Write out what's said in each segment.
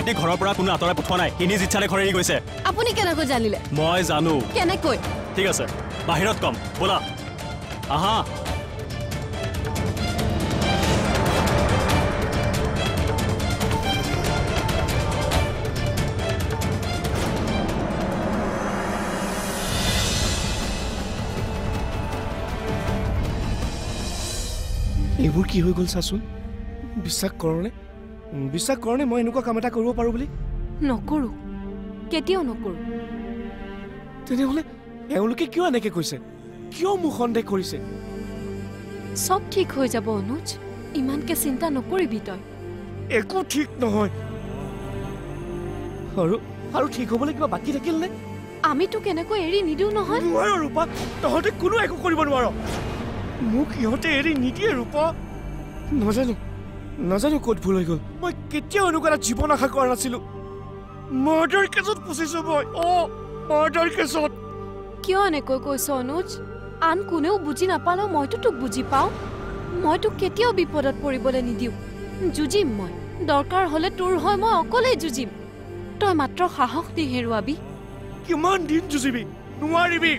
ভাইটি ঘৰৰ পৰা কোনো আঁতৰাই পঠোৱা নাই সি নিজ ইচ্ছাৰে ঘৰ এৰি গৈছে আপুনি কেনেকৈ জানিলে মই জানো কেনেকৈ ঠিক আছে বাহিৰত কম বলা আহা এইবোৰ কি হৈ গ'ল চাচোন বিশ্বাস কৰনে মই এনেকুৱা কাম এটা কৰিব পাৰো বুলি নকৰো কেতিয়াও নকৰো তেনেহ'লে এওঁলোকে কিয় এনেকে কৈছে কিয় মোক সন্দেহ কৰিছে সব ঠিক হৈ যাব অনুজ ইমানকে চিন্তা নকৰিবি তই একো ঠিক নহয় আৰু ঠিক হ'বলৈ কিবা বাকী থাকিল নে আমিতো কেনেকৈ এৰি নিদিওঁ নহয় নোৱাৰো ৰূপা তহঁতে কোনো একো কৰিব নোৱাৰ মোক ইহঁতে এৰি নিদিয়ে ৰূপা নাজানো ক'ত ভুল হৈ গ'ল মই কেতিয়াও এনেকুৱা এটা জীৱন আশা কৰা নাছিলো মাৰ্ডাৰ কেছত ফচিছো মই মাৰ্ডাৰ কেছত কিয় এনেকৈ কৈছ অনুজ আন কোনেও বুজি নাপালেও মইতো তোক বুজি পাওঁ মই তোক কেতিয়াও বিপদত পৰিবলৈ নিদিওঁ যুঁজিম মই দৰকাৰ হ'লে তোৰ হৈ মই অকলেই যুঁজিম তই মাত্ৰ সাহস দি হেৰুৱাবি কিমান দিন যুঁজিবি নোৱাৰিবি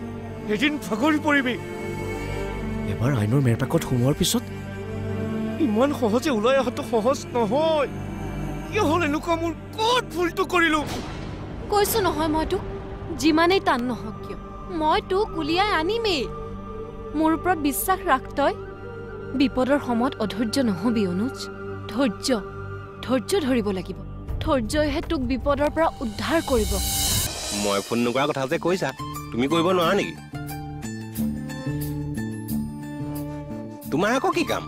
এদিন ভাগৰি পৰিবি এবাৰ আইনৰ মেৰপাকত সোমোৱাৰ পিছত ইমান সহজে ওলাই অহাটো সহজ নহয় কিয় হ'ল এনেকুৱা মোৰ ক'ত ভুলটো কৰিলো কৈছো নহয় মই তোক যিমানেই টান নহওক কিয় মই তোক উলিয়াই আনিমেই মোৰ ওপৰত বিশ্বাস ৰাখ তই বিপদৰ সময়ত অধৈৰ্য নহবি অনুজ ধৈৰ্য ধৰিব লাগিব ধৈৰ্যইহে তোক বিপদৰ পৰা উদ্ধাৰ কৰিব মই ফোন নকৰা কথা যে কৈছা তুমি কৰিব নোৱাৰা নেকি তোমাৰ আকৌ কি কাম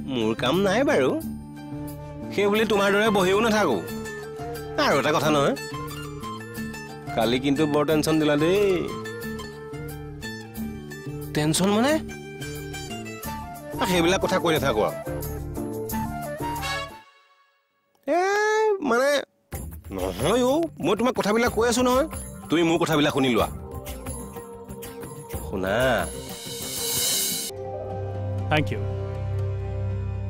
মোৰ কাম নাই বাৰু সেই বুলি তোমাৰ দৰে বহিও নাথাকো আৰু এটা কথা নহয় কালি কিন্তু বৰ টেনশ্যন দিলা দেই টেনশ্যন মানে সেইবিলাক কথা কৈ নাথাকো মানে নহয় মই তোমাক কথাবিলাক কৈ আছো নহয় তুমি মোৰ কথাবিলাক শুনি লোৱা শুনা থ্যাংক ইউ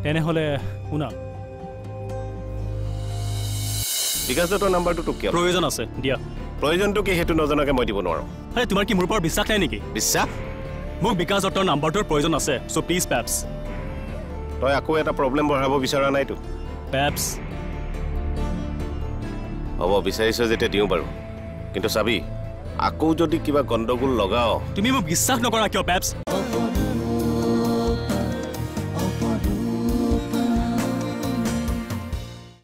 তেনেহ'লে শুনা বিকাশ দত্তৰ নাম্বাৰটো তোক কিয় প্ৰয়োজন আছে দিয়া প্ৰয়োজনটো কি সেইটো নজনাকে মই দিব নোৱাৰো আৰে তোমাৰ কি মোৰ ওপৰত বিশ্বাস নাই নেকি বিশ্বাস মোক বিকাশ দত্তৰ নাম্বাৰটোৰ প্ৰয়োজন আছে চ' প্লিজ পেপছ তই আকৌ এটা প্ৰব্লেম বঢ়াব বিচৰা নাইতো পেপছ হ'ব বিচাৰিছ যেতিয়া দিওঁ বাৰু কিন্তু চাবি আকৌ যদি কিবা গণ্ডগোল লগাও তুমি মোক বিশ্বাস নকৰা কিয় পেপছ